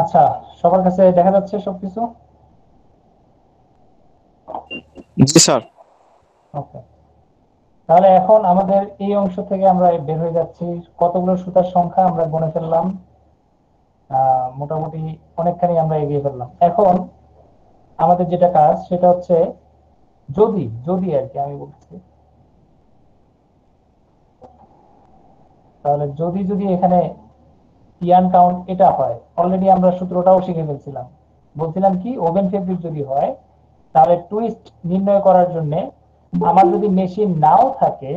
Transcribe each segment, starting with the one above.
আচ্ছা, সবার কাছে দেখা যাচ্ছে সবকিছু? জি স্যার। ওকে, তাহলে এখন আমাদের এই অংশ থেকে আমরা বের হয়ে যাচ্ছি। কতগুলো সুতার সংখ্যা আমরা গুনে ফেললাম, মোটামুটি অনেকখানি আমরা এগিয়ে ফেললাম। এখন আমাদের যেটা কাজ সেটা হচ্ছে, যদি যদি আর কি আমি বলছি, তাহলে যদি যদি এখানে ইয়ান কাউন্ট এটা হয়, অলরেডি আমরা সূত্রটাও শিখে ফেলছিলাম। বলছিলাম কি, ওভেন ফেব্রিক যদি হয় তাহলে টুইস্ট নির্ণয় করার জন্য আমার যদি মেশিন নাও থাকে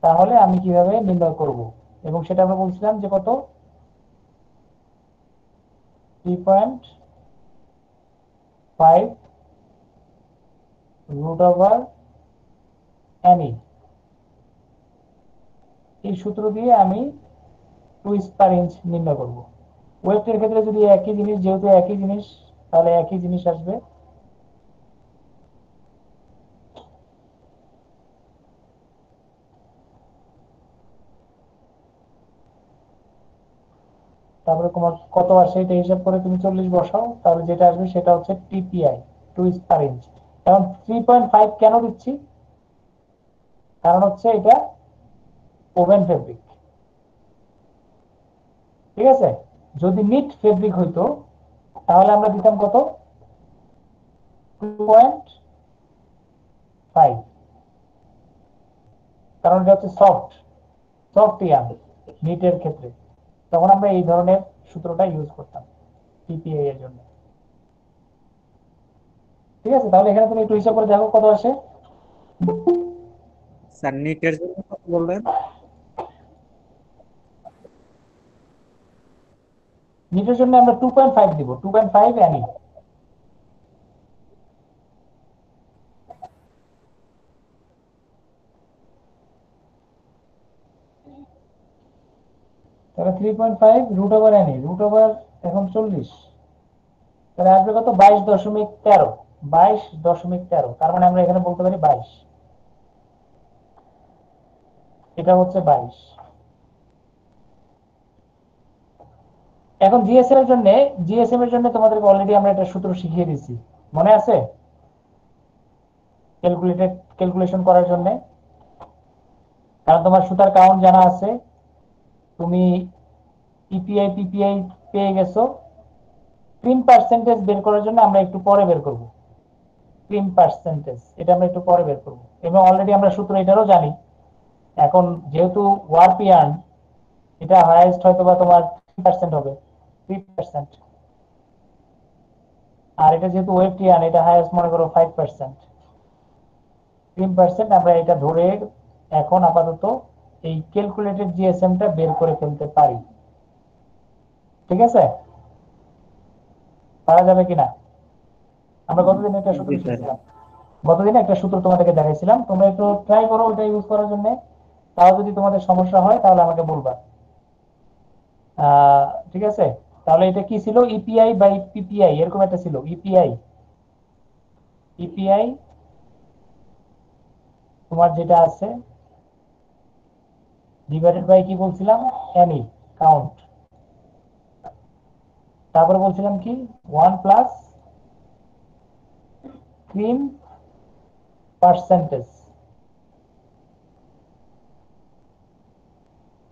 তাহলে আমি কিভাবে নির্ণয় করব, এবং সেটা আমরা বলছিলাম যে কত, 3.5 রুট ওভার এনি, এই সূত্র দিয়ে আমি টুইস্ট পার ইঞ্চ নির্ণয় করব। ওয়েটের ক্ষেত্রে যদি একই জিনিস, যেহেতু একই জিনিস, তাহলে একই জিনিস আসবে। তারপরে তোমার কত আসে এটা হিসাব করে তুমি 40 বসাও, তাহলে যেটা আসবে সেটা হচ্ছে টিপিআই, টুইস্ট পার ইঞ্চ। এখন 3.5 কেন দিচ্ছি, কারণ হচ্ছে এটা ওভেন ফেব্রিক, ঠিক আছে। যদি নিট ফেব্রিক হইতো তাহলে আমরা দিতাম কত, 2.5, কারণ এটা হচ্ছে সফট, সফট ইয়ান নিটের ক্ষেত্রে। তখন আমরা এই ধরনের সূত্রটা ইউজ করতাম টিপিআই এর জন্য, ঠিক আছে। তাহলে এখানে তুমি একটু হিসাব করে দেখো কত আসে। স্যার নিটের জন্য কত বললেন? নিটের জন্য আমরা 2.5 দিব, 2.5 এনি। তাহলে 3.5 root over n, root over এখন 40, তাহলে আসবে কত, 22.13, 22.13, তার মানে আমরা এখানে বলতে পারি 22, এটা হচ্ছে 22। এখন জিএসএম এর জন্য, জিএসএম এর জন্য তোমাদেরকে অলরেডি আমরা একটা সূত্র শিখিয়ে দিয়েছি, মনে আছে? ক্যালকুলেশন করার জন্য, কারণ তোমার সুতার কাউন্ট জানা আছে, তুমি ইপিআই পিপিআই পেয়ে গেছো। ক্রিম পার্সেন্টেজ বের করার জন্য আমরা একটু পরে বের করব, ক্রিম পার্সেন্টেজ এটা আমরা একটু পরে বের করব, এবং অলরেডি আমরা সূত্র এটারও জানি। এখন যেহেতু ওয়ার্প ইয়ার্ন, এটা হাইয়েস্ট হয়তো বা তোমার 3% হবে, 3%। আর এটা যেহেতু ওয়েট ইয়ার্ন, এটা হাইয়েস্ট মনে করো 5%, 3%। আমরা এটা ধরে এখন আপাতত এই ক্যালকুলেটেড জিএসএমটা বের করে ফেলতে পারি, ঠিক আছে? পারা যাবে কিনা? আমরা গতদিন একটা সূত্র জি স্যার। শিখেছিলাম, গতদিন একটা সূত্র তোমাদেরকে দেখাইছিলাম, তোমরা একটু ট্রাই করো ওটা ইউজ করার জন্য। তাও যদি তোমাদের সমস্যা হয় তাহলে আমাকে বলবা, ঠিক আছে। তাহলে এটা কি ছিল, ইপিআই বাই পিপিআই এরকম একটা ছিল, ইপিআই, ইপিআই তোমার যেটা আছে ডিভাইডেড বাই কি বলছিলাম, এনি কাউন্ট, তারপরে বলছিলাম কি 1 প্লাস ক্রিম পার্সেন্টেজ,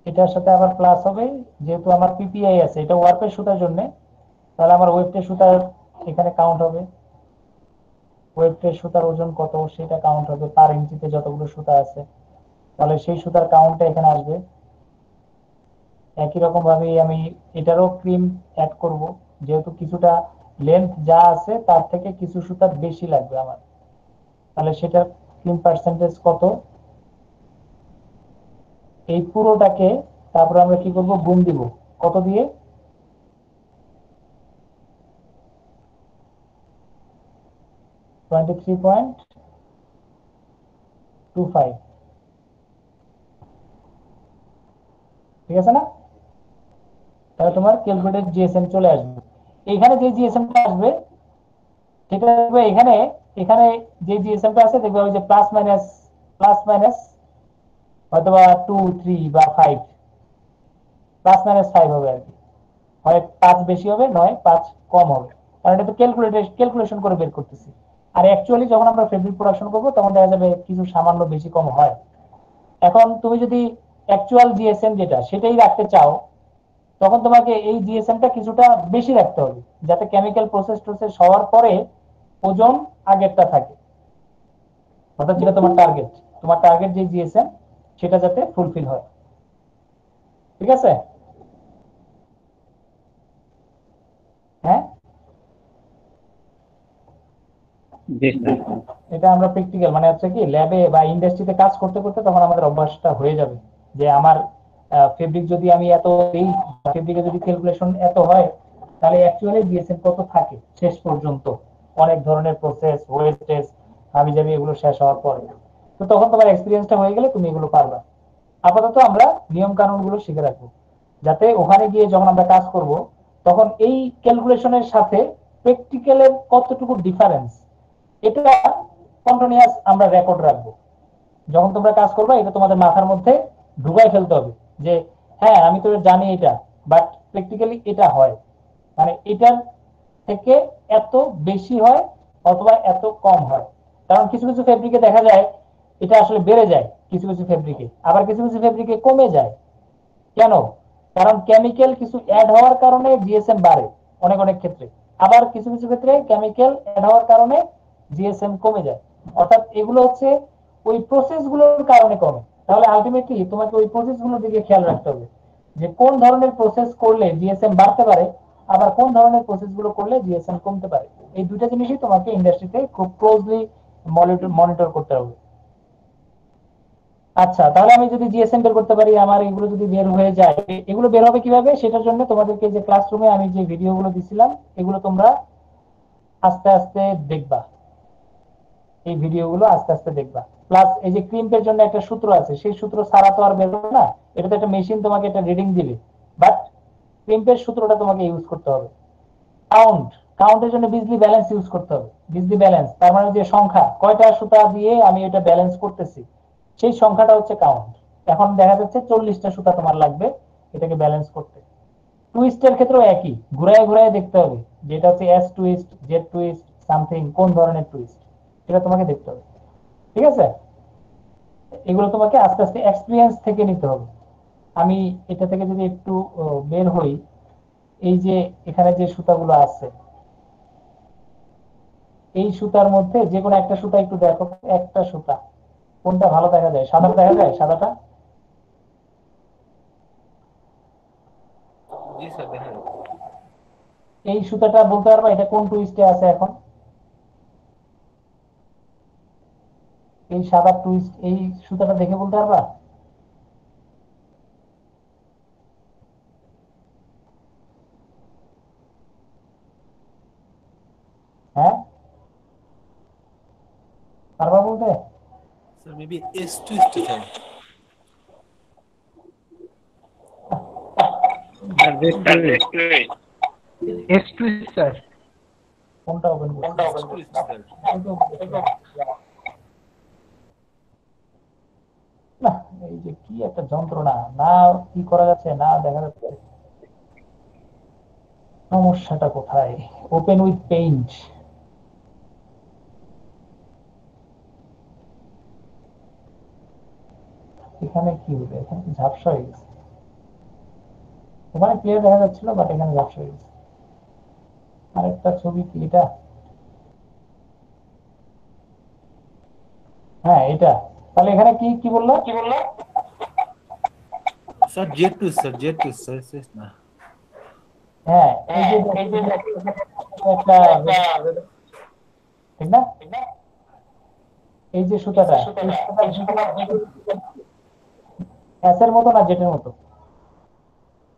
এটার সাথে আবার প্লাস হবে, যেহেতু আমার পিপিআই আছে, এটা ওয়ার্পের সুতার জন্য, তাহলে আমার ওয়েবটের সুতার এখানে কাউন্ট হবে, ওয়েবটের সুতার ওজন কত সেটা কাউন্ট হবে, পার ইঞ্চিতে যতগুলো সুতা আছে, তাহলে সেই সুতার কাউন্টটা এখানে আসবে। একই রকম ভাবে আমি এটারও ক্রিম অ্যাড করব, যেহেতু কিছুটা লেন্থ যা আছে তার থেকে কিছু সুতা বেশি লাগবে আমার, তাহলে সেটার ক্রিম পার্সেন্টেজ কত, এই পুরোটাকে তারপরে আমরা কি করব, গুণ দিব, কত দিয়ে, 23.25, ঠিক আছে না? তাহলে তোমার ক্যালকুলেটেড জিএসএম চলে আসবে। এখানে যে জিএসএমটা আসবে সেটা দেখবে এখানে, এখানে যে জিএসএমটা আছে দেখবে ওই যে প্লাস মাইনাস, প্লাস মাইনাস হয়তো বা 2 3 বা 5, প্লাস মাইনাস 5 হবে আর কি। হয় 5 বেশি হবে, নয় 5 কম হবে, কারণ এটা তো ক্যালকুলেশন করে বের করতেছি। আর অ্যাকচুয়ালি যখন আমরা ফেব্রিক প্রোডাকশন করব তখন দেখা যাবে কিছু সামান্য বেশি কম হয়। এখন তুমি যদি অ্যাকচুয়াল জিএসএম যেটা সেটাই রাখতে চাও, তখন তোমাকে এই জিএসএমটা কিছুটা বেশি রাখতে হবে, যাতে কেমিক্যাল প্রসেস হওয়ার পরে ওজন আগেরটা থাকে, অর্থাৎ যেটা তোমার টার্গেট যে জিএসএম সেটা যাতে ফুলফিল হয়। ঠিক আছে? হ্যাঁ, জি স্যার। এটা আমরা প্র্যাকটিক্যাল মানে হচ্ছে কি ল্যাবে বা ইন্ডাস্ট্রিতে কাজ করতে করতে তখন আমাদের অভ্যাসটা হয়ে যাবে, যে আমার ফেব্রিক যদি আমি এত এই ফেব্রিকে যদি ক্যালকুলেশন এত হয়, তাহলে অ্যাকচুয়ালি জিএসএম কত থাকে শেষ পর্যন্ত, অনেক ধরনের প্রসেস ওয়েস্টেজ হাবিজাবি এগুলো শেষ হওয়ার পরে। তো তখন তোমার এক্সপিরিয়েন্সটা হয়ে গেলে তুমি এগুলো পারবা। আপাতত আমরা নিয়ম কানুন গুলো শিখে রাখবো, যাতে ওখানে গিয়ে যখন আমরা কাজ করব তখন এই ক্যালকুলেশনের সাথে প্র্যাকটিক্যালের কতটুকু ডিফারেন্স এটা কন্টিনিউয়াস আমরা রেকর্ড রাখবো। যখন তোমরা কাজ করবে এটা তোমাদের মাথার মধ্যে ঢুকাই ফেলতে হবে, যে হ্যাঁ আমি তো জানি এটা, বাট প্র্যাকটিক্যালি এটা হয়, মানে এটার থেকে এত বেশি হয় অথবা এত কম হয়। কারণ কিছু কিছু ফেব্রিকে দেখা যায় এটা আসলে বেড়ে যায়, কিছু কিছু ফেব্রিকে আবার কিছু কিছু ফেব্রিকে কমে যায়। কেন? কারণ কেমিক্যাল কিছু অ্যাড হওয়ার কারণে জিএসএম বাড়ে অনেক অনেক ক্ষেত্রে, আবার কিছু কিছু ক্ষেত্রে কেমিক্যাল অ্যাড হওয়ার কারণে জিএসএম কমে যায়। অর্থাৎ এগুলো হচ্ছে ওই প্রসেস গুলোর কারণে কমে। তাহলে আলটিমেটলি তোমাকে ওই প্রসেস গুলোর দিকে খেয়াল রাখতে হবে, যে কোন ধরনের প্রসেস করলে জিএসএম বাড়তে পারে, আবার কোন ধরনের প্রসেস গুলো করলে জিএসএম কমতে পারে। এই দুইটা জিনিসই তোমাকে ইন্ডাস্ট্রিতে খুব ক্লোজলি মনিটর করতে হবে। আচ্ছা, তাহলে আমি যদি জিএসএম বের করতে পারি, আমার এগুলো যদি বের হয়ে যায়, এগুলো বের হবে কিভাবে সেটার জন্য তোমাদেরকে যে ক্লাসরুমে আমি যে ভিডিওগুলো দিছিলাম এগুলো তোমরা আস্তে আস্তে দেখবা, এই ভিডিওগুলো আস্তে আস্তে দেখবা। প্লাস এই যে ক্রিম্পের জন্য একটা সূত্র আছে, সেই সূত্র ছাড়া তো আর বের হবে না, এটা তো একটা মেশিন তোমাকে একটা রিডিং দিবে, বাট ক্রিম্পের সূত্রটা তোমাকে ইউজ করতে হবে। কাউন্ট, কাউন্টের জন্য বিজলি ব্যালেন্স ইউজ করতে হবে। বিজলি ব্যালেন্স তার মানে যে সংখ্যা কয়টা সুতা দিয়ে আমি এটা ব্যালেন্স করতেছি, সেই সংখ্যাটা হচ্ছে কাউন্ট। এখন দেখা যাচ্ছে 40টা সুতা তোমার লাগবে এটাকে ব্যালেন্স করতে। টুইস্টের ক্ষেত্রেও একই, ঘুরায় ঘুরায় দেখতে হবে যে এটা হচ্ছে S twist, Z twist, something কোন ধরনের টুইস্ট, এটা তোমাকে দেখতে হবে। ঠিক আছে? এগুলো তোমাকে আস্তে আস্তে এক্সপিরিয়েন্স থেকে নিতে হবে। আমি এটা থেকে যদি একটু বের হই, এই যে এখানে যে সুতাগুলো আছে, এই সুতার মধ্যে যে কোনো একটা সুতা একটু দেখো, একটা সুতা কোনটা ভালো দেখা যায়, সাদাটা দেখা যায়, সাদাটা। জি স্যার, দেখা যাচ্ছে। এই সুতাটা বলতে পারবা এটা কোন টুইস্টে আছে এখন? এই সাদা টুইস্ট, এই সুতাটা দেখে বলতে পারবা? হ্যাঁ, পারবা বলতে? Sir maybe S twist sir. Sir দেখতে এস টুইস্ট স্যার। কোনটা ওপেন করছি? S twist sir. না, এই যে কি একটা যন্ত্রণা, না কি করা যাচ্ছে না দেখা যাচ্ছে, সমস্যাটা কোথায়? ওপেন উইথ পেইন্ট, এখানে কি হবে? এখানে কি ঝাপসা হয়ে গেছে? ওখানে ক্লিয়ার দেখা যাচ্ছিল, বাট এখানে ঝাপসা হয়ে গেছে। আরেকটা ছবি কি এটা? হ্যাঁ এটা। তাহলে এখানে কি কি বললো? Sir Z twist sir, Z twist sir, S না। হ্যাঁ এই যে একটা, ঠিক না? এই যে সুতাটা, এই সুতাটা এস এর মতো না জেটের মতো?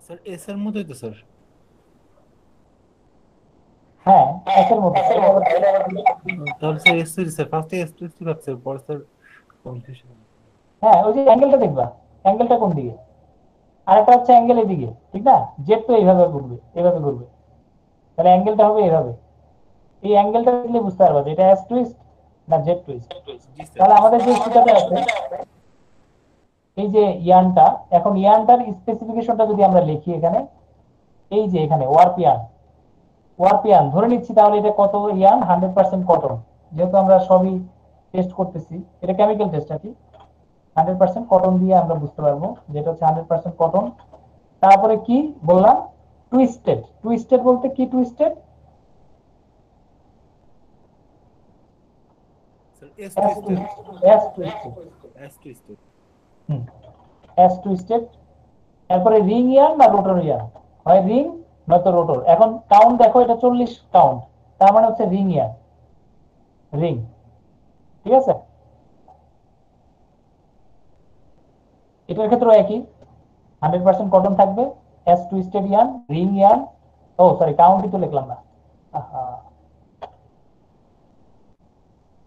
স্যার এস এর মতোই তো স্যার। হ্যাঁ এস এর মতো। তাহলে স্যার এস টুইস্ট স্যার, ফার্স্টে এস টুইস্ট ভাবছে, পরে স্যার কনফিউশন। হ্যাঁ ওই যে অ্যাঙ্গেলটা দেখবা, অ্যাঙ্গেলটা কোন দিকে, আর একটা হচ্ছে অ্যাঙ্গেল এদিকে, ঠিক না? জেট তো এইভাবে ঘুরবে, এইভাবে ঘুরবে, তাহলে অ্যাঙ্গেলটা হবে এইভাবে। এই অ্যাঙ্গেলটা দেখলে বুঝতে পারবা যে এটা এস টুইস্ট না জেট টুইস্ট। জি স্যার। তাহলে আমাদের যে সুতাটা আছে, এই যে ইয়ানটা, এখন ইয়ানটার স্পেসিফিকেশনটা যদি আমরা লিখি এখানে, এই যে এখানে ওয়ারপিয়ান ধরে নিচ্ছি, তাহলে এটা কত ইয়ান? 100% কটন। যেহেতু আমরা সবই টেস্ট করতেছি, এটা কেমিক্যাল টেস্ট আর কি। 100% কটন দিয়ে আমরা বুঝতে পারবো যেটা হচ্ছে 100% কটন। তারপরে কি বললাম? টুইস্টেড বলতে কি? Twisted sir S twisted. S twisted S twisted. S twisted. তারপরে রিং ইয়ার্ন না রোটর ইয়ার্ন? হয় রিং নয়তো রোটর। এখন কাউন্ট দেখো, এটা 40 কাউন্ট, তার মানে হচ্ছে রিং ইয়ার্ন, রিং। ঠিক আছে, এটার ক্ষেত্রে একই, 100% কটন থাকবে, S twisted yarn, ring yarn. Oh sorry, কাউন্টই তো লিখলাম না। আহা,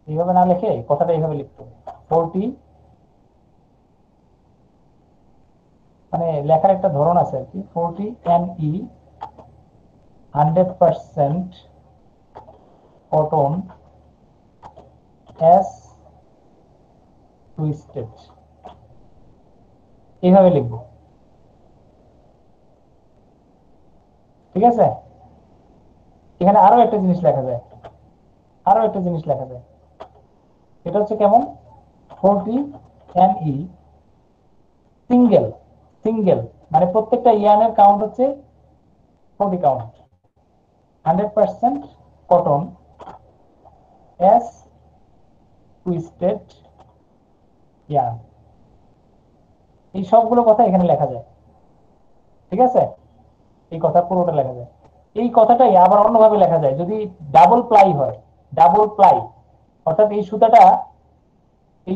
এইভাবে না লিখে কথাটা এইভাবে লিখতে হবে। 40, মানে লেখার একটা ধরন আছে আর কি। 40 NE 100% কটন এস টুইস্টেড, এইভাবে লিখবো। ঠিক আছে, এখানে আরো একটা জিনিস লেখা যায়, এটা হচ্ছে কেমন? 40 NE সিঙ্গেল, মানে প্রত্যেকটা ইয়ানের কাউন্ট হচ্ছে 40 count. 100% cotton S twisted yarn, এই সবগুলো কথা এখানে লেখা যায়। ঠিক আছে, এই কথা পুরোটা লেখা যায়। এই কথাটাই আবার অন্যভাবে লেখা যায় যদি ডাবল প্লাই হয়। ডাবল প্লাই অর্থাৎ এই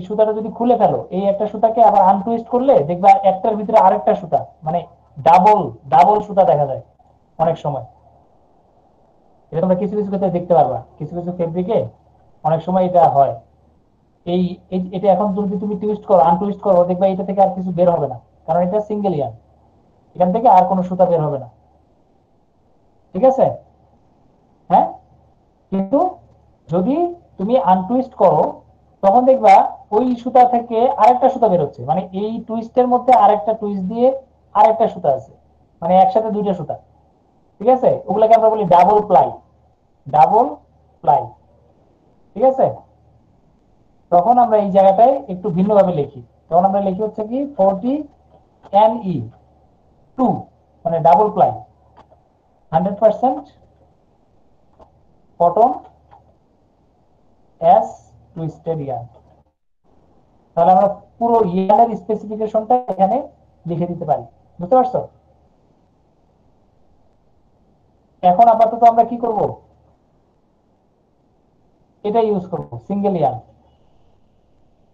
সুতাটা যদি খুলে ফেলো, এই একটা সুতাকে আবার আনটুইস্ট করলে দেখবা একটার ভিতরে আরেকটা সুতা, মানে ডাবল ডাবল সুতা দেখা যায় অনেক সময়। এটা তোমরা কিছু কিছু ক্ষেত্রে দেখতে পারবা, কিছু কিছু ফেব্রিকে অনেক সময় এটা হয়। এই এটা এখন যদি তুমি টুইস্ট করো, আনটুইস্ট করো, দেখবা এটা থেকে আর কিছু বের হবে না, কারণ এটা সিঙ্গেল ইয়ান, এখান থেকে আর কোনো সুতা বের হবে না। ঠিক আছে, হ্যাঁ। কিন্তু যদি তুমি আনটুইস্ট করো, তখন দেখবা ওই সুতা থেকে আরেকটা সুতা বেরোচ্ছে, মানে এই টুইস্টের মধ্যে আরেকটা টুইস্ট দিয়ে আরেকটা সুতা আছে, মানে একসাথে দুইটা সুতা। ঠিক আছে, ওগুলাকে আমরা বলি ডাবল প্লাই, ডাবল প্লাই। ঠিক আছে, তখন আমরা এই জায়গাটায় একটু ভিন্নভাবে লিখি। তখন আমরা লিখি হচ্ছে কি 40 NE 2, মানে double ply 100% cotton S twisted yarn. তাহলে আমরা পুরো ইয়ার্নের স্পেসিফিকেশনটা এখানে লিখে দিতে পারি। বুঝতে পারছো? এখন আপাতত আমরা কি করব? এটা ইউজ করব, সিঙ্গেল ইয়ার্ন।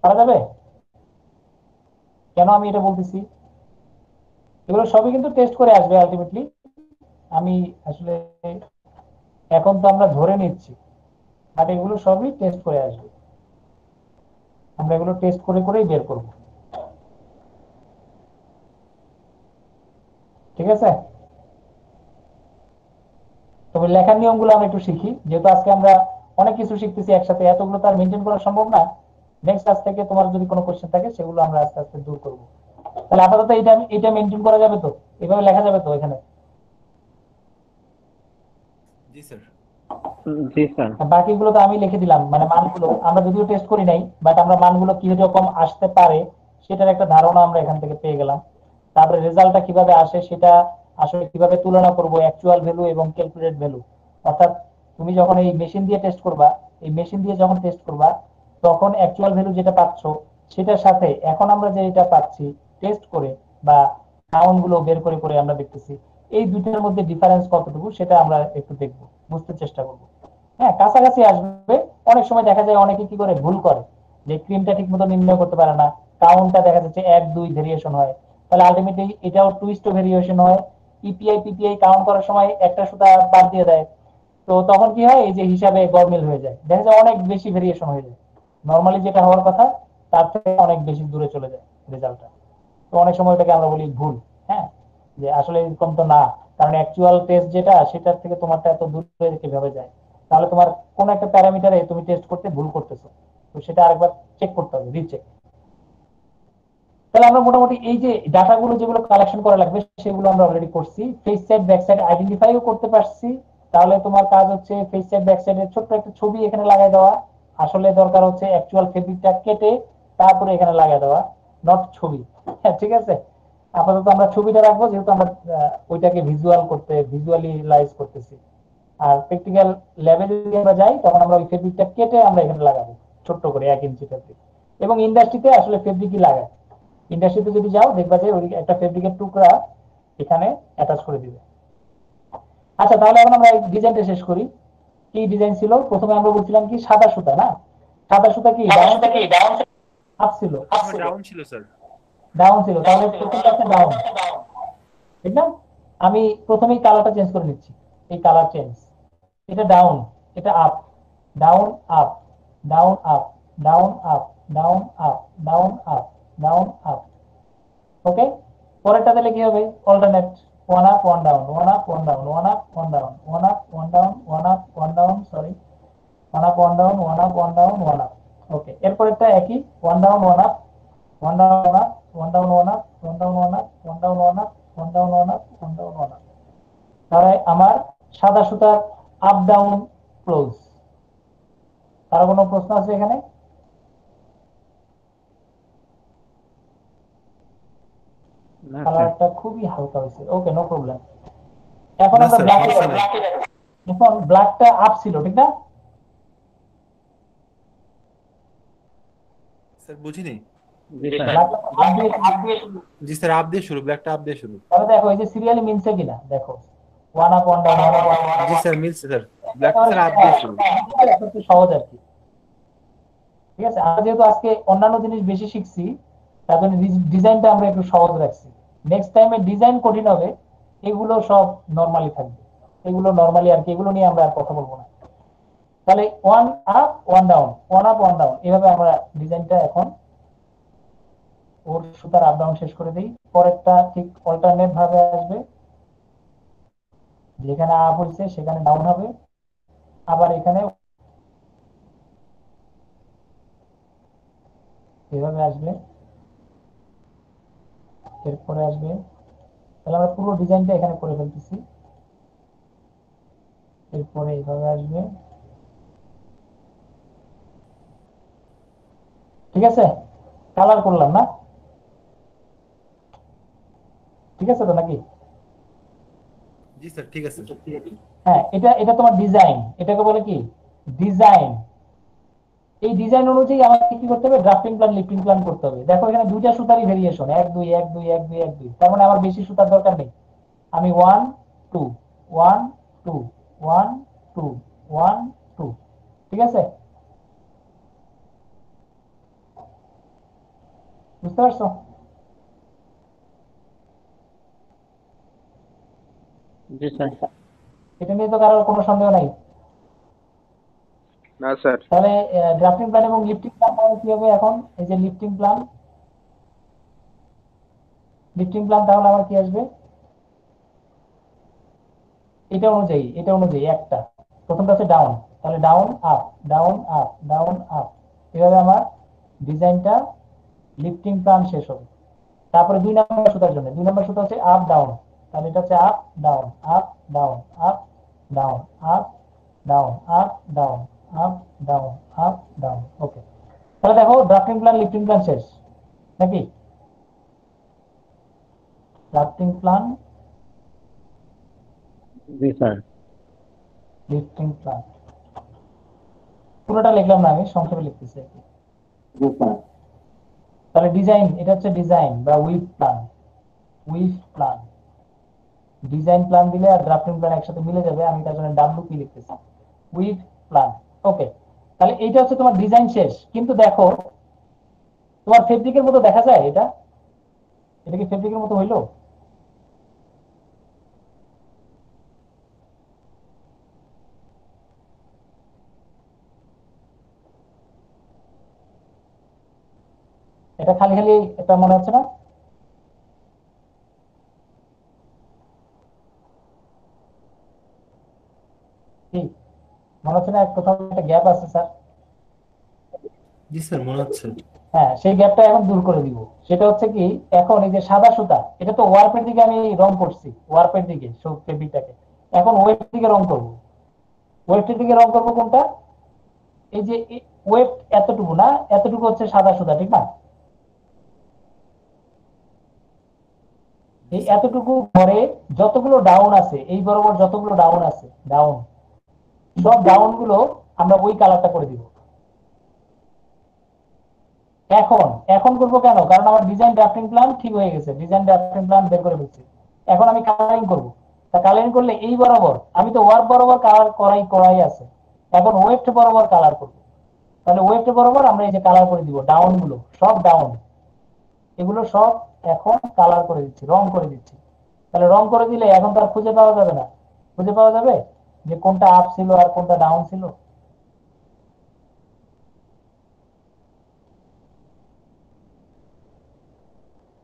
পারা যাবে? কেন আমি এটা বলতেছি? এগুলো সবই কিন্তু টেস্ট করে আসবে আলটিমেটলি। আমি আসলে এখন তো আমরা ধরে নিচ্ছি, বাট এগুলো সবই টেস্ট করে আসবে। আমরা এগুলো টেস্ট করে করেই বের করব। ঠিক আছে, তবে লেখার নিয়মগুলো আমরা একটু শিখি, যেহেতু আজকে আমরা অনেক কিছু শিখতেছি একসাথে, এতগুলো তো আর মেনটেন করা সম্ভব না। নেক্সট ক্লাস থেকে তোমার যদি কোনো কোশ্চেন থাকে সেগুলো আমরা আস্তে আস্তে দূর করব। তাহলে আপাতত এটা মেনটেন করা যাবে তো? এভাবে লেখা যাবে তো এখানে? জি স্যার। জি স্যার। বাকিগুলো তো আমি লিখে দিলাম, মানে মানগুলো আমরা যদিও টেস্ট করি নাই, বাট আমরা মানগুলো কি রকম আসতে পারে সেটার একটা ধারণা আমরা এখান থেকে পেয়ে গেলাম। তারপরে রেজাল্টটা কিভাবে আসে সেটা আসলে কিভাবে তুলনা করব অ্যাকচুয়াল ভ্যালু এবং ক্যালকুলেটেড ভ্যালু। অর্থাৎ তুমি যখন এই মেশিন দিয়ে টেস্ট করবা, এই মেশিন দিয়ে যখন টেস্ট করবা, তখন অ্যাকচুয়াল ভ্যালু যেটা পাচ্ছ সেটার সাথে এখন আমরা যেটা পাচ্ছি টেস্ট করে বা কাউন্ট গুলো বের করে করে আমরা দেখতেছি, এই দুইটার মধ্যে ডিফারেন্স কতটুকু সেটা আমরা একটু দেখবো, বুঝতে চেষ্টা করবো। হ্যাঁ, কাছাকাছি আসবে। অনেক সময় দেখা যায় অনেকে কি করে ভুল করে, যে ক্রিমটা ঠিক মতো নির্ণয় করতে পারে না, কাউন্টটা দেখা যাচ্ছে 1 2 ভেরিয়েশন হয়, তাহলে আলটিমেটলি এটাও টুইস্ট ভেরিয়েশন হয়। ইপিআই পিপিআই কাউন্ট করার সময় একটা সুতা বাদ দিয়ে দেয়, তো তখন কি হয়, এই যে হিসাবে গরমিল হয়ে যায়, দেখা যায় অনেক বেশি ভেরিয়েশন হয়ে যায়, নর্মালি যেটা হওয়ার কথা তার থেকে অনেক বেশি দূরে চলে যায় রেজাল্টটা। তো অনেক সময় এটাকে আমরা বলি ভুল। হ্যাঁ, যে আসলে এরকম তো না, কারণ অ্যাকচুয়াল টেস্ট যেটা সেটার থেকে তোমারটা এত দূরে কিভাবে যায়? তাহলে তোমার কোন একটা প্যারামিটারে তুমি টেস্ট করতে ভুল করতেছো, তো সেটা আরেকবার চেক করতে হবে, রিচেক। তাহলে আমরা মোটামুটি এই যে ডাটাগুলো যেগুলো কালেকশন করা লাগবে সেগুলো আমরা অলরেডি করছি, ফেস সাইড ব্যাক সাইড আইডেন্টিফাইও করতে পারছি। তাহলে তোমার কাজ হচ্ছে ফেস সাইড ব্যাক সাইডের ছোট্ট একটা ছবি এখানে লাগাই দেওয়া। আসলে দরকার হচ্ছে অ্যাকচুয়াল ফেব্রিকটা কেটে তারপরে এখানে লাগাই দেওয়া, নট ছবি। হ্যাঁ, ঠিক আছে। আপাতত আমরা ছবিটা রাখবো, যেহেতু আমরা ওইটাকে ভিজুয়ালাইজ করতেছি। আর প্র্যাকটিক্যাল ল্যাবে যদি আমরা যাই তখন আমরা ওই ফেব্রিকটা কেটে আমরা এখানে লাগাবো, ছোট্ট করে 1 ইঞ্চি ফেব্রিক। এবং ইন্ডাস্ট্রিতে আসলে ফেব্রিকই লাগায়। ইন্ডাস্ট্রিতে যদি যাও দেখবা যে ওই একটা ফেব্রিকের টুকরা এখানে অ্যাটাচ করে দিবে। আচ্ছা, তাহলে এখন আমরা ডিজাইনটা শেষ করি। কি ডিজাইন ছিল? প্রথমে আমরা বলছিলাম কি সাদা সুতা, না? সাদা সুতা কি ডাউন আপ ছিল? প্রথমে ডাউন ছিল স্যার। ডাউন ছিল, তাহলে প্রথমটা আছে ডাউন, ঠিক না? আমি প্রথমেই কালারটা চেঞ্জ করে নিচ্ছি, এই কালার চেঞ্জ। এটা ডাউন, এটা up, down up, down up, down up, down up, down up, down up. Okay, পরেরটা তাহলে কি হবে? Alternate, one up one down, one up one down, one up one down, one up one down, one up one down, sorry, one up one down, one up one down, one up. Okay, এরপরেরটা একই, one down one up, one down one up, one down one up, one down one up, one down one up, one down one up, one down one up. তাহলে আমার সাদা সুতার up down close. কারো কোনো প্রশ্ন আছে এখানে? না স্যার। কালারটা খুবই হালকা হয়েছে। ওকে, নো প্রবলেম। এখন না আমরা স্যার, ব্ল্যাকে সমস্যা যাব। নাই। এখন ব্ল্যাকটা আপ ছিল, ঠিক না? স্যার বুঝিনি। জি স্যার। ব্ল্যাকটা আপ দিয়ে শুরু। জি স্যার, আপ দিয়ে শুরু, ব্ল্যাকটা আপ দিয়ে শুরু। তাহলে দেখো এই যে সিরিয়ালি মিলছে কিনা দেখো, one up one down, one up one down. জি স্যার, মিলছে স্যার, ব্ল্যাকটা স্যার আপ দিয়ে শুরু। একটু সহজ আর কি। ঠিক আছে, আমরা যেহেতু আজকে অন্যান্য জিনিস বেশি শিখছি, তার জন্য ডিজাইনটা আমরা একটু সহজ রাখছি। নেক্সট টাইমে ডিজাইন কঠিন হবে, এগুলো সব নরমালি থাকবে। এগুলো নরমালি আর কি, এগুলো নিয়ে আমরা আর কথা বলবো না। তাহলে one up one down, one up one down, এভাবে আমরা ডিজাইনটা এখন ওর সুতার আপ ডাউন শেষ করে দিই। পরেরটা ঠিক অল্টারনেট ভাবে আসবে, যেখানে আপ হয়েছে সেখানে ডাউন হবে, আবার এখানে এভাবে আসবে, এরপরে আসবে। তাহলে আমরা পুরো ডিজাইনটা এখানে করে ফেলতেছি। এরপরে এইভাবে আসবে, ঠিক আছে? কালার করলাম না? ঠিক আছে তো নাকি? জি স্যার, ঠিক আছে। হ্যাঁ, এটা এটা তোমার ডিজাইন, এটাকে বলে কি? ডিজাইন। এই ডিজাইন অনুযায়ী আমাকে কি করতে হবে? ড্রাফটিং প্ল্যান, লিফটিং প্ল্যান করতে হবে। দেখো এখানে দুইটা সুতারই ভেরিয়েশন, এক দুই এক দুই এক দুই এক দুই, তার মানে আমার বেশি সুতার দরকার নেই। আমি one two, one two, one two, one two, ঠিক আছে? বুঝতে পারছো? জি স্যার। এটা নিয়ে তো কারোর কোনো সন্দেহ নাই। না স্যার। তাহলে ড্রাফটিং প্ল্যান এবং লিফটিং প্ল্যান তাহলে কি হবে এখন? এই যে লিফটিং প্ল্যান, লিফটিং প্ল্যান তাহলে আমার কি আসবে? এটা অনুযায়ী একটা, প্রথমটা হচ্ছে ডাউন, তাহলে down up, down up, down up, এভাবে আমার ডিজাইনটা লিফটিং প্ল্যান শেষ হবে। তারপরে 2 নম্বর সুতার জন্য 2 নম্বর সুতা হচ্ছে আপ ডাউন, তাহলে এটা হচ্ছে up down, up down, up down, up down, up down, up down, up down. Okay, তাহলে দেখো ড্রাফটিং প্ল্যান লিফটিং প্ল্যান শেষ নাকি? ড্রাফটিং প্ল্যান, জি স্যার। লিফটিং প্ল্যান, পুরোটা লিখলাম না, আমি সংক্ষেপে লিখতেছি আর কি। জি স্যার। তাহলে ডিজাইন, এটা হচ্ছে ডিজাইন বা with plan, with plan. Design plan দিলে আর ড্রাফটিং প্ল্যান একসাথে মিলে যাবে, আমি তার জন্য ডাব্লিউপি লিখতেছি, উইথ প্ল্যান। ওকে, তাহলে এইটা হচ্ছে তোমার ডিজাইন শেষ। কিন্তু দেখো, তোমার ফেব্রিকের মতো দেখা যায় এটা? এটা কি ফেব্রিকের মতো হইলো? এটা খালি খালি এটা মনে হচ্ছে না? কি মনে হচ্ছে না কোথাও একটা গ্যাপ আছে স্যার? জি স্যার মনে হচ্ছে। হ্যাঁ, সেই গ্যাপটা এখন দূর করে দিব। সেটা হচ্ছে কি, এখন এই যে সাদা সুতা, এটা তো ওয়ার্পের দিকে আমি রং করছি, ওয়ার্পের দিকে সব ফেব্রিকটাকে। এখন ওয়েফ দিকে রং করব। ওয়েফের দিকে রং করব কোনটা? এই যে ওয়েফ এতটুকু না, এতটুকু হচ্ছে সাদা সুতা, ঠিক না? জি এই স্যার। এতটুকু ঘরে যতগুলো ডাউন আছে, এই বরাবর যতগুলো ডাউন আছে, ডাউন, সব ডাউন গুলো আমরা ওই কালারটা করে দিব। এখন এখন করবো কেন? কারণ আমার ডিজাইন ড্রাফটিং প্ল্যান ঠিক হয়ে গেছে, ডিজাইন ড্রাফটিং প্ল্যান বের করে ফেলছি। এখন আমি কালারিং করব। তা কালারিং করলে এই বরাবর, আমি তো ওয়ার্ক বরাবর কালার করাই আছে, এখন ওয়েফট বরাবর কালার করব। তাহলে ওয়েফট বরাবর আমরা এই যে কালার করে দিব, ডাউন গুলো সব ডাউন, এগুলো সব এখন কালার করে দিচ্ছি, রং করে দিচ্ছি। তাহলে রং করে দিলে এখন তো আর খুঁজে পাওয়া যাবে না। খুঁজে পাওয়া যাবে যে কোনটা আপ ছিল আর কোনটা ডাউন ছিল?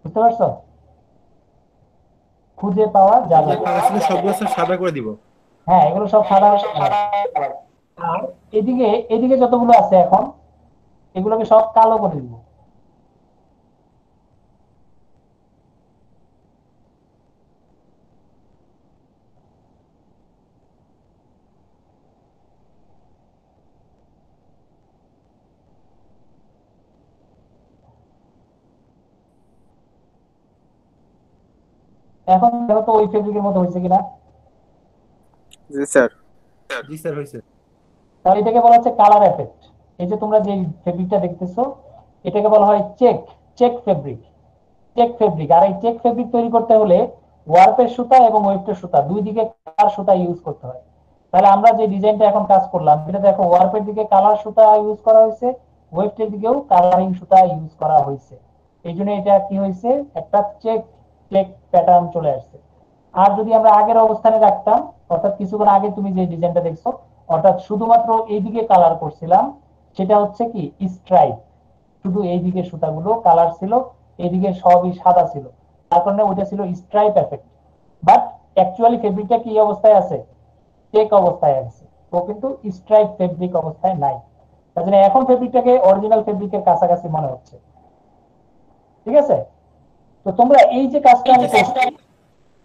বুঝতে পারছো? খুঁজে পাওয়া যাবে যেগুলো না। কালার ছিল সবগুলো স্যার সাদা করে দিব। হ্যাঁ, এগুলো সব সাদা। আর এদিকে এদিকে যতগুলো আছে এখন, এগুলোকে সব কালো করে দিব। এখন দেখো তো ওই ফেব্রিকের মতো হয়েছে কিনা। জি স্যার। জি স্যার হয়েছে। তাহলে এটাকে বলা হচ্ছে কালার এফেক্ট। এই যে তোমরা যে ফেব্রিকটা দেখতেছো, এটাকে বলা হয় check, check fabric, check fabric. আর এই চেক ফেব্রিক তৈরি করতে হলে ওয়ার্পের সুতা এবং ওয়েফটের সুতা দুই দিকে কালার সুতা ইউজ করতে হয়। তাহলে আমরা যে ডিজাইনটা এখন কাজ করলাম, এটা দেখো ওয়ার্পের দিকে কালার সুতা ইউজ করা হয়েছে, ওয়েফটের দিকেও কালারিং সুতা ইউজ করা হয়েছে। এই জন্য এটা কি হয়েছে, একটা চেক, চেক প্যাটার্ন চলে আসছে। আর যদি আমরা আগের অবস্থানে রাখতাম, অর্থাৎ কিছুক্ষণ আগে তুমি যে ডিজাইনটা দেখছো, অর্থাৎ শুধুমাত্র এইদিকে কালার করছিলাম, সেটা হচ্ছে কি স্ট্রাইপ, শুধু এইদিকে সুতাগুলো কালার ছিল, এইদিকে সবই সাদা ছিল, তার কারণে ওটা ছিল স্ট্রাইপ এফেক্ট। বাট অ্যাকচুয়ালি ফেব্রিকটা কি অবস্থায় আছে? চেক অবস্থায় আছে, ও কিন্তু স্ট্রাইপ ফেব্রিক অবস্থায় নাই। তার জন্য এখন ফেব্রিকটাকে অরিজিনাল ফেব্রিকের কাছাকাছি মনে হচ্ছে। ঠিক আছে? তো তোমরা এই যে কাজটা আমি করছি,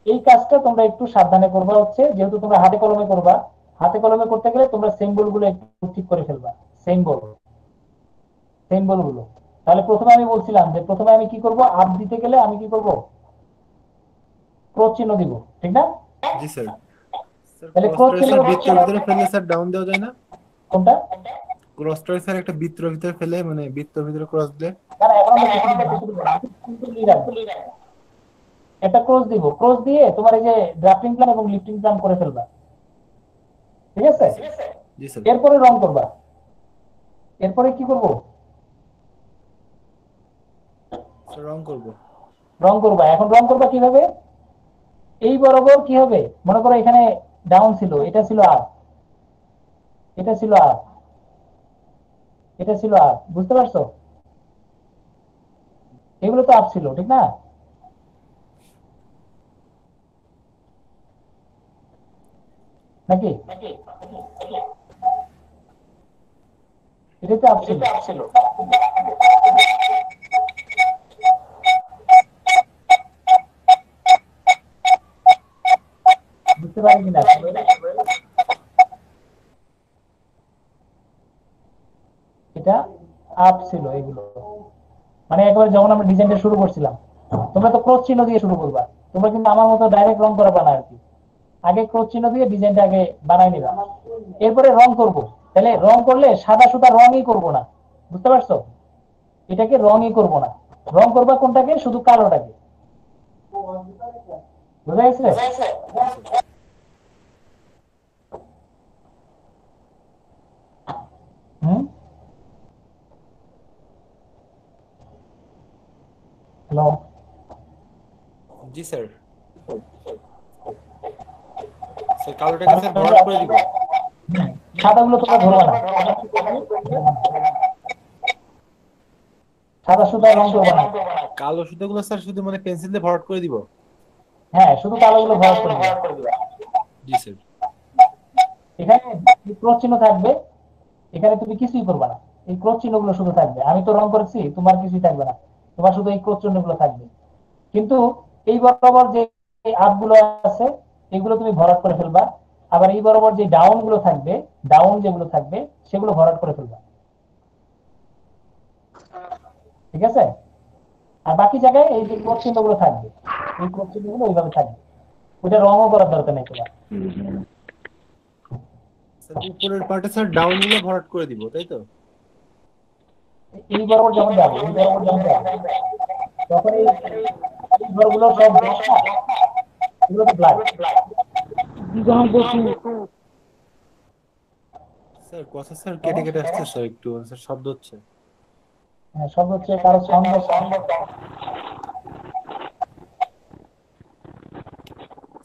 এই কাজটা তোমরা একটু সাবধানে করবা, হচ্ছে যেহেতু তোমরা হাতে কলমে করবা, হাতে কলমে করতে গেলে তোমরা সিম্বল গুলো একটু ঠিক করে ফেলবা। সিম্বল, সিম্বল গুলো। তাহলে প্রথমে আমি বলছিলাম যে প্রথমে আমি কি করব, আপ দিতে গেলে আমি কি করব, ক্রস চিহ্ন দিব, ঠিক না? জি স্যার। স্যার তাহলে ক্রস ক্রসটা চিহ্ন স্যার বৃত্তের ভিতরে ফেললে স্যার ডাউন দেওয়া যায় না? কোনটা? ক্রসটা স্যার একটা বৃত্তের ভিতরে ফেলে মানে বৃত্তের ভিতরে ক্রস দিলে। না না, এখন আমরা কিছু দিব না, সিম্পলি রাখবো। একটা ক্রস দিব, ক্রস দিয়ে তোমার এই যে ড্রাফটিং প্ল্যান এবং লিফটিং প্ল্যান করে ফেলবা। ঠিক আছে? জি স্যার। জি স্যার। এরপরে রং করবা। এরপরে কি করব? স্যার রং করব। রং করবা। এখন রং করবা কিভাবে? এই বরাবর কি হবে, মনে করো এখানে ডাউন ছিল, এটা ছিল আপ, এটা ছিল আপ, এটা ছিল আপ, বুঝতে পারছো? এগুলো তো আপ ছিল, ঠিক না? নাকি এটা তো আপ ছিল? বুঝতে পারি কিনা? এটা আপ ছিল এগুলো, মানে একবার যখন আমরা ডিজাইনটা শুরু করছিলাম, তোমরা তো ক্রস চিহ্ন দিয়ে শুরু করবা। তোমরা কিন্তু আমার মতো ডাইরেক্ট রং করাবা না আর কি, আগে ক্রস চিহ্ন দিয়ে ডিজাইনটা আগে বানাই নিবা, এরপরে রং করব। তাহলে রং করলে সাদা সুতা রংই করব না, বুঝতে পারছো? এটাকে রংই করব না, রং করবা কোনটাকে, শুধু কালোটাকে। বুঝা গেছে? জি স্যার। জি স্যার। হুম, হ্যালো? জি স্যার। স্যার কালোটাকে স্যার ভরাট করে দিব। সাদাগুলো তোমরা ধরবা না, সাদা সুতা রং করবা না। কালো সুতোগুলো স্যার শুধু মানে পেন্সিল দিয়ে ভরাট করে দিব। হ্যাঁ, শুধু কালোগুলো ভরাট করে দিবা। জি স্যার। এখানে ক্রস চিহ্ন থাকবে, এখানে তুমি কিছুই করবা না। এই ক্রস চিহ্নগুলো শুধু থাকবে। আমি তো রং করেছি, তোমার কিছুই থাকবে না, তোমার শুধু এই ক্রস চিহ্নগুলো থাকবে। কিন্তু এই বরাবর যে আপ গুলো আছে এগুলো তুমি ভরাট করে ফেলবা। আবার এই বরাবর যে ডাউন গুলো থাকবে, ডাউন যেগুলো থাকবে সেগুলো ভরাট করে ফেলবা। ঠিক আছে? আর বাকি জায়গায় এই যে ক্রস চিহ্ন গুলো থাকবে, এই ক্রস চিহ্ন গুলো ওইভাবে থাকবে, ওটা রঙও করার দরকার নেই তোমার। স্যার উপরের পার্টে স্যার ডাউন গুলো ভরাট করে দিব, তাই তো? এই বরাবর যখন যাবে, এই বরাবর যখন যাবে, তখন এই ঘরগুলো সব ব্ল্যাক না, এগুলো তো ব্ল্যাক। স্যার কথা স্যার কেটে কেটে আসছে স্যার, একটু স্যার শব্দ হচ্ছে। হ্যাঁ, সব হচ্ছে কারো সাউন্ড।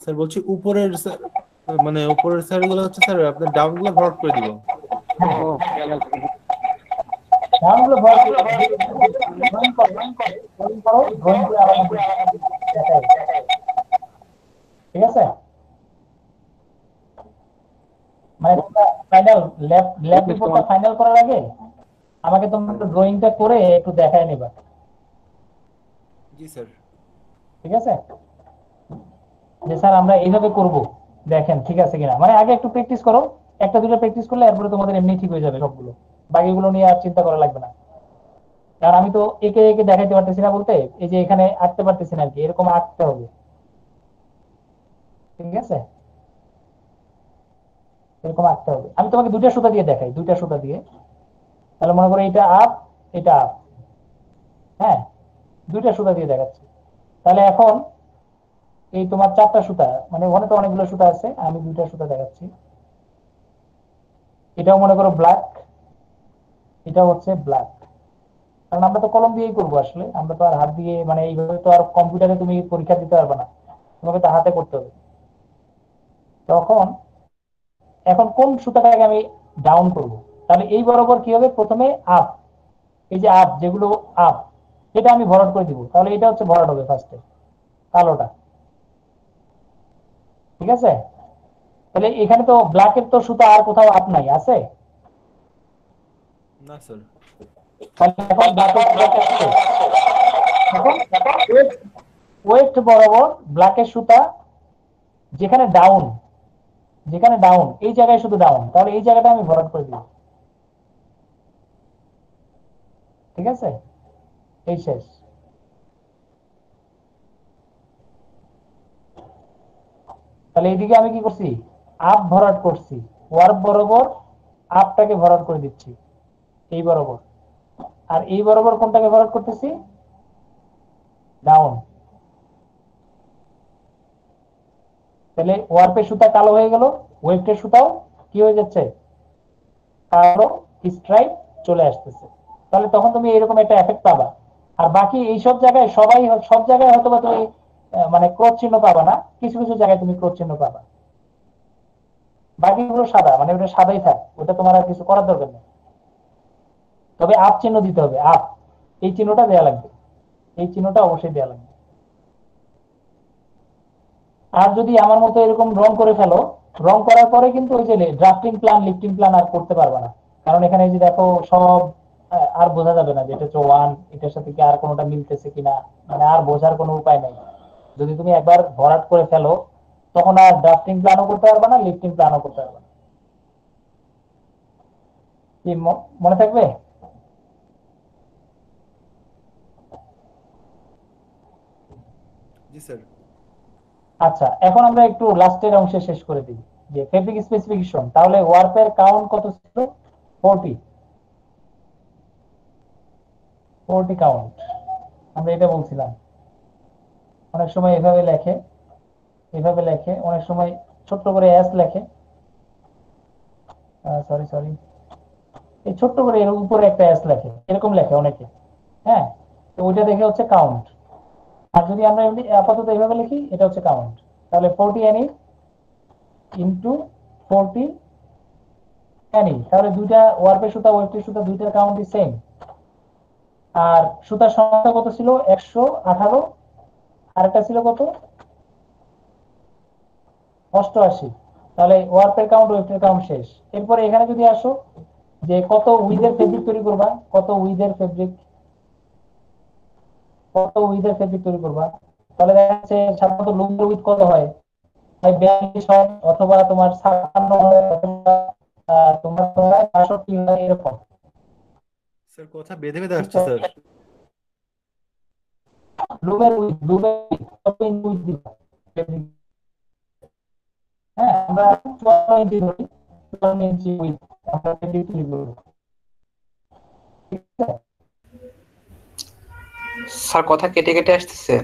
স্যার বলছি উপরের স্যার, মানে উপরের স্যার গুলো হচ্ছে স্যার আপনার ডাউন গুলো ভরাট করে দিব। ও খেয়াল করো। সাউন্ড গুলো ভয় ড্রয়িং করো, ড্রয়িং করে আবার দেখাই। ঠিক আছে? মানে তোমরা ফাইনাল ল্যাব রিপোর্টটা ফাইনাল করার আগে আমাকে তোমরা ড্রয়িংটা করে একটু দেখায় নেবা। জি স্যার। ঠিক আছে? যে স্যার আমরা এইভাবে করব, দেখেন ঠিক আছে কিনা। মানে আগে একটু প্র্যাকটিস করো, একটা দুটো প্র্যাকটিস করলে এরপরে তোমাদের এমনি ঠিক হয়ে যাবে সবগুলো, বাকিগুলো নিয়ে আর চিন্তা করা লাগবে না। কারণ আমি তো একে একে দেখাইতে পারতেছি না, বলতে এই যে এখানে আঁকতে পারতেছি না আর কি, এরকম আঁকতে হবে। ঠিক আছে? এরকম আঁকতে হবে। আমি তোমাকে দুইটা সুতা দিয়ে দেখাই, দুইটা সুতা দিয়ে। তাহলে মনে করো এটা আপ, এটা আপ। হ্যাঁ, দুইটা সুতা দিয়ে দেখাচ্ছি। তাহলে এখন এই তোমার চারটা সুতা, মানে ওখানে তো অনেকগুলো সুতা আছে, আমি দুইটা সুতা দেখাচ্ছি। এটাও মনে করো ব্ল্যাক, এটা হচ্ছে ব্ল্যাক। কারণ আমরা তো কলম দিয়েই করবো আসলে, আমরা তো আর হাত দিয়ে, মানে এইভাবে তো আর কম্পিউটারে তুমি পরীক্ষা দিতে পারবে না, তোমাকে তো হাতে করতে হবে। তখন এখন কোন সুতাটাকে আমি ডাউন করব? তাহলে এই বরাবর কি হবে, প্রথমে আপ, এই যে আপ যেগুলো আপ, এটা আমি ভরাট করে দিব। তাহলে এটা হচ্ছে ভরাট হবে ফার্স্টে, কালোটা। ঠিক আছে? তাহলে এখানে তো ব্ল্যাকের তো সুতা আর কোথাও আপ নাই, আছে? না স্যার। তাহলে এখন ব্ল্যাকের সুতাটা আছে। এখন ওয়েস্ট বরাবর ব্ল্যাকের সুতা যেখানে ডাউন, যেখানে ডাউন এই জায়গায় শুধু ডাউন, তাহলে এই জায়গাটা আমি ভরাট করে দিব। ঠিক আছে? এই শেষ। তাহলে এইদিকে আমি কি করছি, আপ ভরাট করছি, ওয়ার্প বরাবর আপটাকে ভরাট করে দিচ্ছি এই বরাবর। আর এই বরাবর কোনটাকে ভরাট করতেছি, ডাউন। তাহলে ওয়ার্পের সুতা কালো হয়ে গেল, ওয়েফটের সুতাও কি হয়ে যাচ্ছে, কালো স্ট্রাইপ চলে আসতেছে। তাহলে তখন তুমি এরকম একটা এফেক্ট পাবা। আর বাকি এইসব জায়গায় সবাই, সব জায়গায় হয়তো তুমি মানে ক্রস চিহ্ন পাবা না, কিছু কিছু জায়গায় তুমি ক্রস চিহ্ন পাবা। বাকিগুলো সাদা, মানে ওটা সাদাই থাক, ওটা তোমার আর কিছু করার দরকার নেই। তবে আপ চিহ্ন দিতে হবে, আপ, এই চিহ্নটা দেওয়া লাগবে, এই চিহ্নটা অবশ্যই দেওয়া লাগবে। আর যদি আমার মতো এরকম রং করে ফেলো, রং করার পরে কিন্তু ওই যে ড্রাফটিং প্ল্যান, লিফটিং প্ল্যান আর করতে পারবে না। কারণ এখানে এই যে দেখো সব আর বোঝা যাবে না যে এটা হচ্ছে ওয়ান, এটার সাথে কি আর কোনোটা মিলতেছে কিনা, মানে আর বোঝার কোনো উপায় নেই। যদি তুমি একবার ভরাট করে ফেলো, তখন আর ড্রাফটিং প্ল্যানও করতে পারবে না, লিফটিং প্ল্যানও করতে পারবে না। কি মনে থাকবে? জি স্যার। আচ্ছা, এখন আমরা একটু লাস্টের অংশে শেষ করে দিই, যে ফেব্রিক স্পেসিফিকেশন। তাহলে ওয়ার্পের কাউন্ট কত ছিল, 40, 40 কাউন্ট আমরা এটা বলছিলাম। অনেক সময় এভাবে লেখে, এভাবে লেখে, অনেক সময় ছোট্ট করে এস লেখে, সরি সরি, এই ছোট্ট করে এর উপরে একটা এস লেখে, এরকম লেখে অনেকে। হ্যাঁ, তো ওইটা দেখে হচ্ছে কাউন্ট। আর যদি আমরা এমনি আপাতত এইভাবে লিখি, এটা হচ্ছে কাউন্ট। তাহলে 40 এনই ইন্টু 40 এনই, তাহলে দুইটা ওয়ার্পের সুতা ওয়েফটের সুতা দুইটার কাউন্টই সেম। আর সুতার সংখ্যা কত ছিল, 118। আর একটা ছিল কত, 88। তাহলে ওয়ার্পের কাউন্ট ওয়েফটের কাউন্ট শেষ। এরপরে এখানে যদি আসো, যে কত উইডের ফেব্রিক তৈরি করবা, কত উইডের ফেব্রিক, কত উইডের ফেব্রিক তৈরি করবা। তাহলে দেখা যাচ্ছে সাধারণত লুমের উইড কত হয়, হয় 42 হয়, অথবা তোমার 56 হয়, অথবা তোমার হয় 62 হয়, এরকম। স্যার কথা বেঁধে বেঁধে আসছে বুঝছো? স্যার। লুমের উইড কত ইঞ্চি উইড দিবা fabric? হ্যাঁ, আমরা 54 ইঞ্চি ধরি, 54 ইঞ্চি উইড আমরা ফেব্রিক তৈরি করবো। ঠিক আছে? স্যার কথা কেটে কেটে আসতেছে।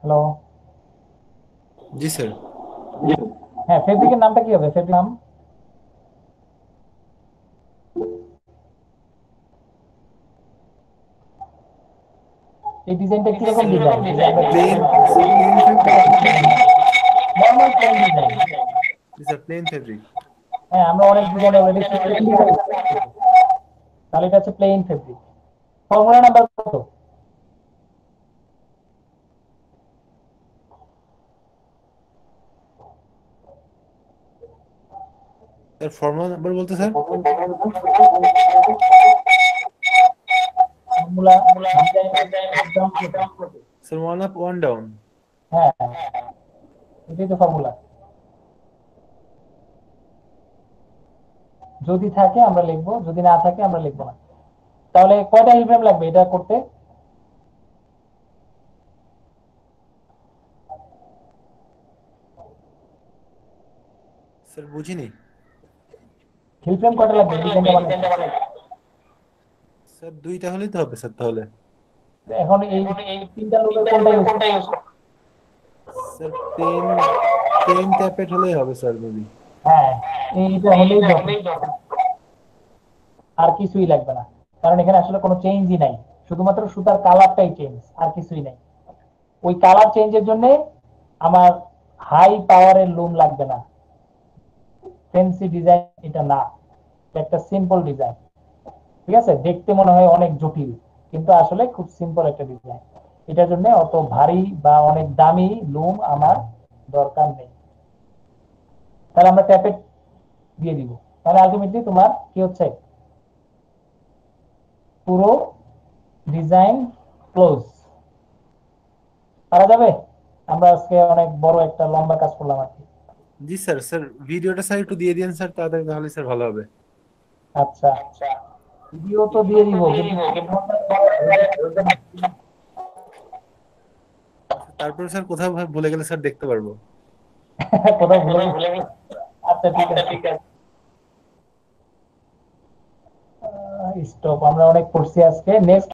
হ্যালো। জি স্যার। হ্যাঁ, ফেব্রিকের নামটা কি হবে? ফেব্রিক নাম এই ডিজাইনটা কিরকম design? Plain sir, plain fabric. Normal plain design. জি স্যার, প্লেন ফেব্রিক। হ্যাঁ, আমরা অনেক ডিজাইন অলরেডি শিখেছি। তাহলে এটা হচ্ছে প্লেন ফেব্রিক। ফর্মুলা নাম্বার কত? স্যার ফর্মুলা নাম্বার বলতে স্যার? ফর্মুলা ডিজাইন একদম কত? Sir 1 up 1 down. হ্যাঁ, এটাই তো ফর্মুলা। যদি থাকে আমরা লিখবো, যদি না থাকে আমরা লিখবো না। তাহলে কয়টা হিল ফ্রেম লাগবে এটা করতে? স্যার বুঝিনি। হিল ফ্রেম কয়টা লাগবে ডিজাইনটা বানাতে? স্যার 2টা হলেই তো হবে স্যার তাহলে। এখন এই তিনটা লোকের কোনটা ইউজ? স্যার 10 ট্যাপেট হলেই হবে স্যার মেবি। হ্যাঁ, এইটা হলেই যথেষ্ট। আর কিছুই লাগবে না, কারণ এখানে আসলে কোনো চেঞ্জই নাই, শুধুমাত্র সুতার কালারটাই চেঞ্জ, আর কিছুই নাই। ওই কালার চেঞ্জের জন্য আমার হাই পাওয়ারের লুম লাগবে না। ফ্যান্সি ডিজাইন এটা না, এটা একটা সিম্পল ডিজাইন। ঠিক আছে, দেখতে মনে হয় অনেক জটিল, কিন্তু আসলে খুব সিম্পল একটা ডিজাইন। এটার জন্য অত ভারী বা অনেক দামি লুম আমার দরকার নেই। তাহলে আমরা ট্যাপেট দিয়ে দিব। তাহলে আলটিমেটলি তোমার কি হচ্ছে, পুরো ডিজাইন ক্লোজ। পারা যাবে? আমরা আজকে অনেক বড় একটা লম্বা কাজ করলাম আর কি। জি স্যার। স্যার ভিডিওটা স্যার একটু দিয়ে দিন স্যার তাড়াতাড়ি, তাহলে স্যার ভালো হবে। আচ্ছা, ভিডিও তো দিয়ে দিব, কিন্তু তারপরে স্যার কোথাও ভুলে গেলে স্যার দেখতে পারবো। কোথাও ভুলে গেছি। আচ্ছা, ঠিক আছে। স্টপ, আমরা অনেক করছি আজকে। নেক্সট